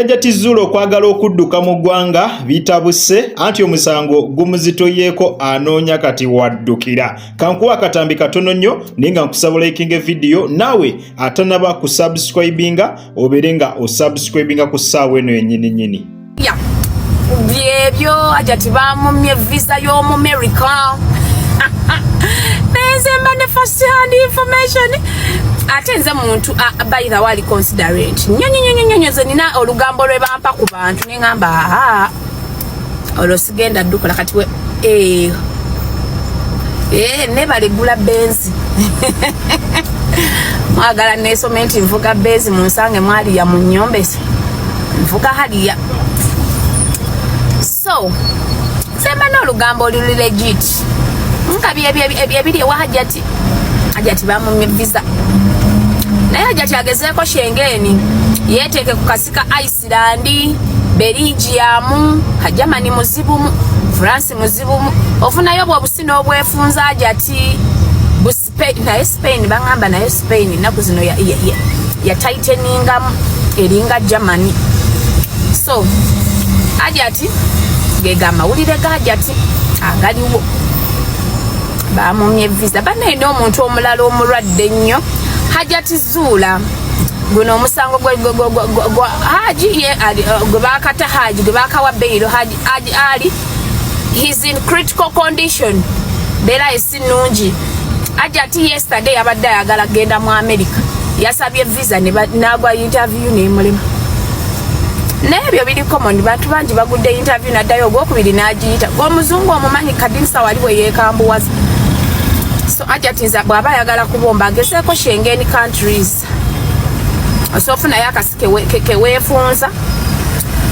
Ajati Zulu okwagala okudduka mu ggwanga bitabuse anti omusango gumuzitoyeko anoonya kati waddukira. Kankuwa akatambi katono nnyo ninga nkusabula likinga video nawe atanaba ku subscribinga oberenga o subscribinga ku ssaawa eno yennyini. Ya byebyo Ajati bamumye visa y'omu America. Nezemba ne first hand information. Ate nze muntu by the way considerate nyonyonyonyonyoze nina olugambo lwe bampa ku bantu nengamba olosigenda ddukola kati we ne balegula benzi mwagala nesomenti nvuga benzi munsange mwali ya munyombese nvuga haliya so sema no olugambo luli legit nkabi ebiri wa Ajati bamumye visa naye Ajati agezeeko Shengeni yeteeke ku kasika Iceland, Belgium, Germany muzibumu, France muzibumu ofunayo bw'obusi n'obwefunza Ajati naye Spain bangamba naye Spain naku zino ya tighteninga eringa Germany. So Ajati gega mawulire ga Ajati agaliwo bamumye visa bane n'omuntu omulala omulwadde nnyo Ajati Zula guno omusango gwa Haji gwe bakata Haji gwe bakawa bail Haji Ali he's in critical condition bera esinungi. Ajati yesterday abadde ayagala genda mu America yasabye visa nagwa interview n'emulema nebyo biri common bantu bangi bagudde interview naddayo ogwokubiri n'agiyita gw'omuzungu omumanyi kadinsa wali we yeekambuwaza. So Ajati bw'aba ayagala kubomba agezeeko Schengen countries osofuna yakasike keweefunza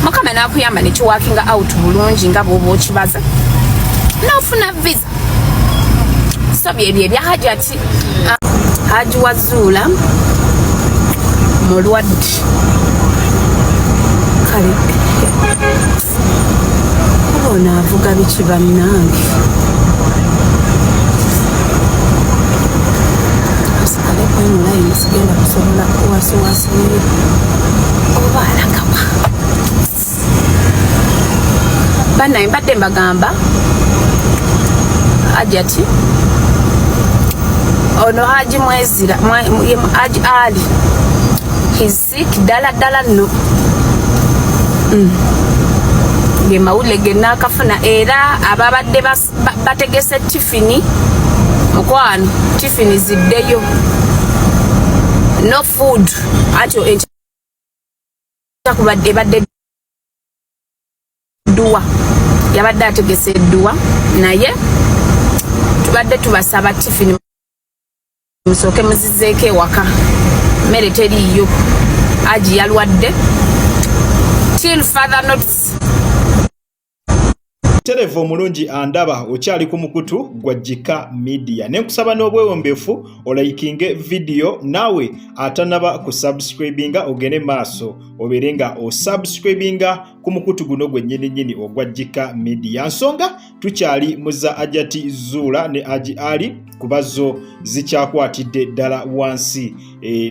mukama n'akuyamba ne kiwakinga out bulungi nga bw'oba okibaza n'ofuna visa. So byebyo ebya Ajati Haji wa Zula mulwadde kale kubona avuga biki bannange online sigenda kusobola kuwasiwasi oba alagawa banaye mbadde mbagamba Ajati ono Haji Mwezira Haji Ali he's sick dala no ge mawule genakafuna era ababadde bategese Tiffany mukwano Tiffany ziddeyo no food atyo kubadde badde duwa yabadde ategese duwa naye tubadde tubasaba Tiffany musoke muzizeeko ewaka mmere teriyo Haji yalwadde till further notice. Televo mulungi andaba okyali ku mukutu gwa Jika Media nenkusaba n'obwewombeefu olayikinge video nawe atanaba ku subscribinga ogene maaso oberenga o subscribinga ku mukutu guno gwennyini ogwa Jika Media. Nsonga tukyali muza Ajati Zula ne Haji Ali kubazo zikyakwatidde ddala wansi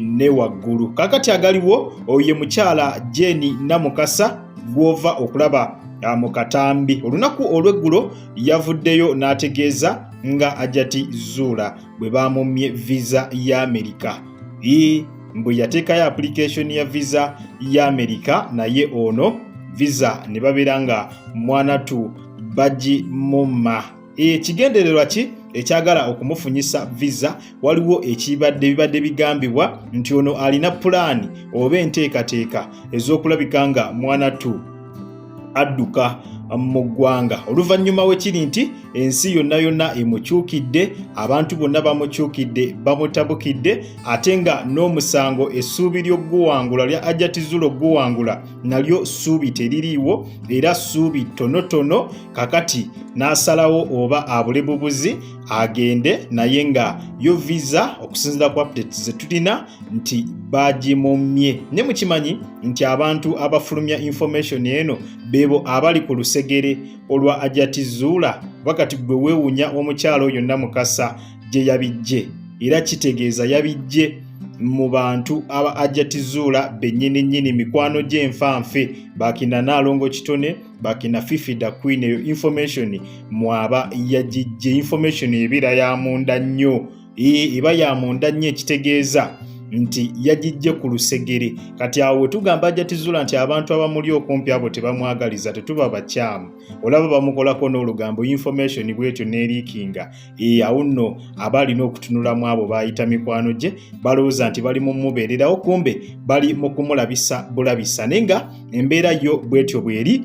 ne waggulu. Kakati agaliwo oye mukyala Jeni Namukasa gwova okulaba mu katambi olunaku olweggulo yavuddeyo n'ategeeza nga Ajati Zula bwe bamumye visa ya America mbwe yateekayo application ya visa ya America naye ono visa ne babeera nga mwanatu bagimumma. Kigendererwa ki ekyagala okumufunyisa visa waliwo bibadde bigambibwa nti ono alina pulaani oba enteekateeka ez'okulabika nga mwanatu adduka mu ggwanga oluvannyuma wekiri nti ensi yonna emukyukidde abantu bonna bamukyukidde bamutabukidde ate nga n'omusango essuubi ly'oggwangula lya Ajati Zula oggwangula nalyo ssuubi teririiwo era ssuubi tonotono kakati n'asalawo oba abule bubuzi agende naye nga yo visa okusinziira ku updates ze tulina nti bagimumye. Ne mukimanyi nti abantu abafulumya information eno bebo abali ku lusegere olwa Ajati Zula wakati gwe weewuunya omukyalo oyo Namukasa gye yabijje era kitegeeza yabijje mu bantu aba ajatizula bennyini mikwano gy'enfanfe bakina Nalongo Kitone bakina Fifi da Queen eyo information mwaba yagijje information ebira ya munda nnyo eba ya munda nnyo ekitegeeza nti yagijje ku lusegere kati awo tugamba ajatizula nti abantu abamuli okumpi abo tebamwagaliza tetuba bakyamu olaba bamukolako n'olugambo information bwetyo n'eriikinga awo nno abalina okutunulamu abo bayita mikwano gye balowooza nti bali mu mubeererawo kumbe bali mu kumulabisa bulabisa nenga embeera yo bwetyo bweri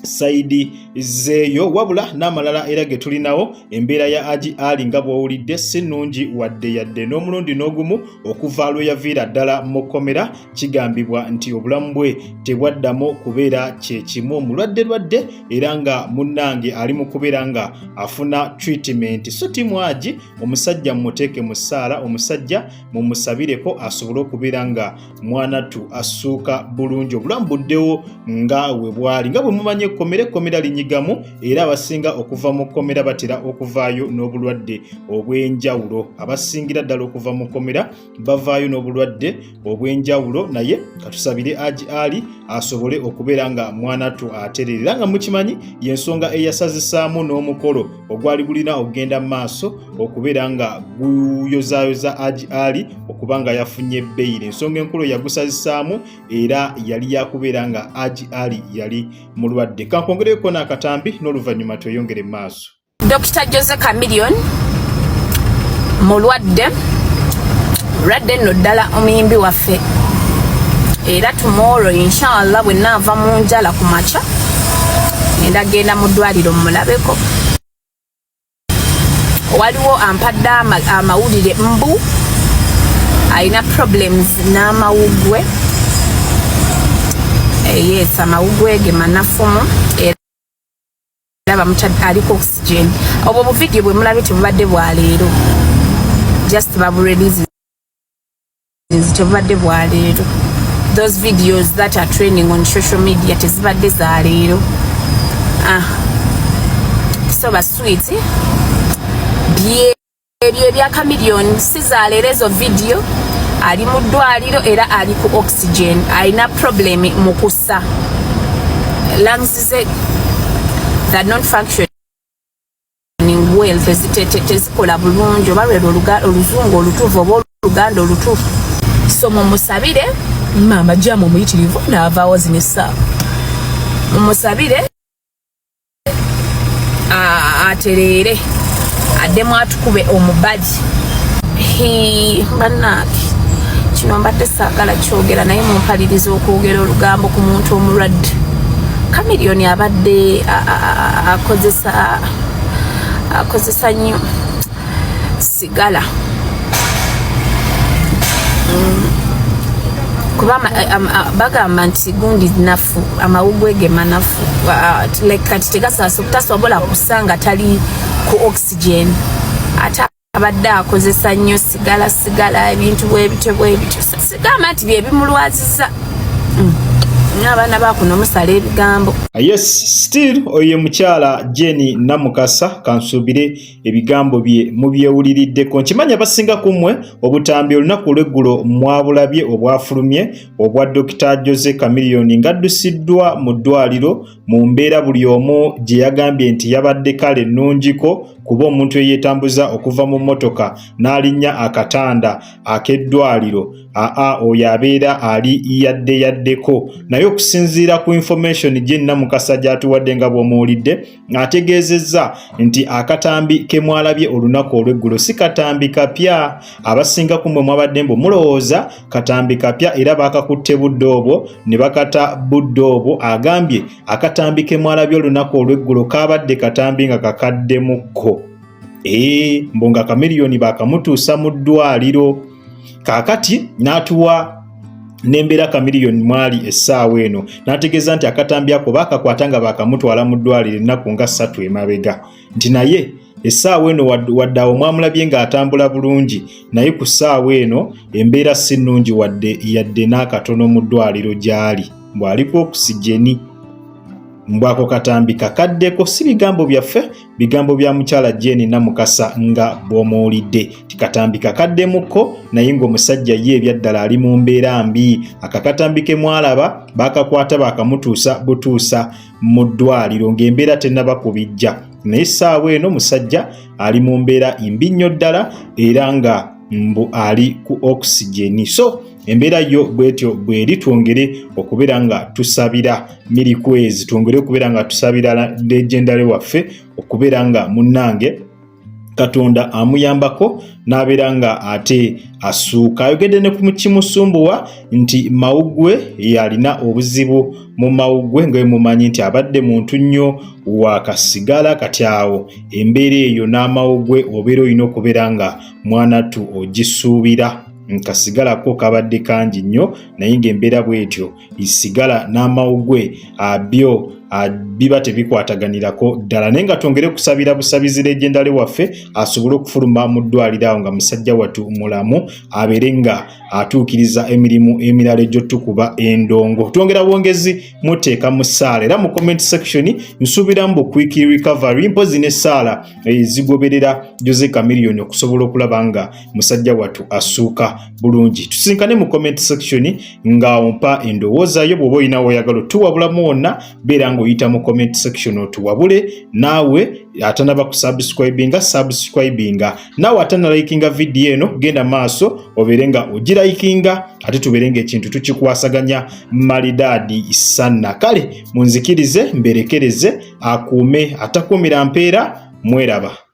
saidi zeyo wabula n'amalala era getulinawo embeera ya Haji Ali nga bw'owulidde si nnungi wadde yadde n'omulundi n'ogumu okuva lwe yaviira ddala mu kkomera kigambibwa nti obulamu bwe tebwaddamu kubeera kyekimu mulwadde era nga munnange ali mu kubeera nga afuna treatment so timu Haji omusajja mmuteeke mu ssaala omusajja mumusabireko asobole okubeera nga mwanatu asuuka bulungi obulamu buddewo nga we bwali nga bwe mumanye komera linyigamu era abasinga okuva mu komera batera okuvaayo n'obulwadde obw'enjawulo abasingira ddala okuva mu komera bavaayo n'obulwadde obw'enjawulo naye katusabire Haji Ali asobole okubeera nga mwanatu aterera nga mukimanyi yensonga eyasazisaamu n'omukolo ogwali gulina okugenda maaso okubeera nga guyozaayoza Haji Ali okubanga yafunye beyiri ensonga enkulu yagusazisaamu era yali yakubeera nga Haji Ali yali mulwadde kankongereko n'akatambi n'oluvannyuma tweyongere maaso. Dr. Jose Chameleone mulwadde nno ddala omuyimbi waffe era tomorrow inshallah bwe naava mu njala ku makya ngenda genda mu ddwaliro mulabeko waliwo ampadde amawulire mbu alina problems n'amawugwe yes amawugwe ge manafumu era bamutadde aliko oxygen obwo buvidiyo bwe mulabye tebubadde bwa leero just baburelease tebubadde bwa leero those videos that are trending on social media tezibadde za leero so basweet ebyo ebya Chameleone si za leero ezo video ali mu ddwaliro era ali ku oxygen alina problem mu kussa lungs ze that not functioning well tezikola bulungi oba lwero oluzungu olutuufu oba oluganda olutuufu so mumusabire mama jamu omuyitirivu n'avaawo zinessa mumusabire atereere addemu atukube omubagi bannange kino mbadde saagala kyogera naye mumpaliriza okwogera olugambo ku muntu omulwadde Chameleone abadde akozesa nnyo sigala kuba bagamba nti gundi nafu amawugwe ge manafu kati tasobola kusanga tali ku oxygen ate abadde akozesa nnyo sigala ebintu bwebityo sigamba nti byebimulwaziza n'abaana bakuno musala ebigambo. Yes, still oyo mukyala Jenny Namukasa kansuubire ebigambo bye mubyewuliriddeko nkimanya basinga kumwe obutambi olunaku lw'eggulo mwabulabye obwafulumye obwa Dr. Jose Chameleone ng'addusiddwa mu ddwaliro mu mbeera buli omu gye yagambye nti yabadde kale nnungiko kuba omuntu eyeetambuza okuva mu mmotoka n'alinnya akatanda ak'eddwaliro oyo abeera ali yaddeko naye okusinziira ku information gye Namukasa gy'atuwadde nga bw'omuwulidde ategeezezza nti akatambi ke mwalabye olunaku olw'eggulo si katambi kapya abasinga kumwe mwabadde mbu mulowooza katambi kapya era bakakutte budde obwo ne bakata budde obwo agambye akatambi ke mwalabye olunaku olw'eggulo kabadde katambi nga kakaddemukko mbu nga Chameleone bakamutuusa mu ddwaliro kaakati n'atuwa n'embeera Chameleone mwali essaawa eno n'ategeeza nti akatambi ako bakakwata nga bakamutwala mu ddwaliro ennaku nga 3 emabega nti naye essaawa eno wadde awo mwamulabye ng'atambula bulungi naye ku ssaawa eno embeera si nnungi wadde yadde n'akatono mu ddwaliro gy'ali bw'ali ku oxygeni mbwako katambi kakaddeko si bigambo byaffe, bigambo bya mukyala Jane Namukasa nga bw'omuwulidde. Tikatambi kakaddemuko naye ng'omusajja ye ebyaddala ali mu mbeera mbi. Akakatambi ke mwalaba bakakwata bakamutuusa butuusa mu ddwaliro ng'embeera tennaba kubijja. Naye essaawa eno musajja ali mu mbeera mbi nnyo ddala era nga mbu ali ku oxygen. So embeera yo bwetyo bweri, twongere okubeera nga tusabira Milkwezi, twongere okubeera nga tusabira legendary waffe okubeera nga munnange Katonda amuyambako n'abeera nga ate asuuka. Ayogedde ne ku kimusumbuwa nti mawugwe yalina obuzibu mu mawugwe nga mumanyi nti abadde muntu nnyo wa kasigala, kati awo embeera eyo n'amawugwe obeera olina okubeera nga mwanattu ogisuubira. Nkasigala ko kabadde kangi nnyo naye ng'embeera bwetyo isigala n'amawugwe abyo biba tebikwataganirako ddala. Naye nga twongere kusabira busabizi legendary waffe asobole okufuluma mu ddwaliro awo nga musajja wattu mulamu abeere nga atuukiriza emirimu emirala egy'otukuba endongo. Twongera bwongezi muteeka mu ssaala era mu comment section nsuubiramu bu quick recovery mpozi ne ssaala zigoberera Jose Chameleone okusobola okulaba nga musajja wattu asuuka bulungi. Tusinkane mu comment section nga ompa endowooza yo bw'oba olina w'oyagala tuwabulamu wonna beera ng'oyita mu comment section otuwabule. Naawe atanaba kusubscribinga naawe atanalikinga video eno genda maaso obeere nga ogirayikinga ate tubeere ng'ekintu tukikwasaganya malidaadi sana. Kale munzikirize mberekereze akuume atakuumira mpeera. Mweraba.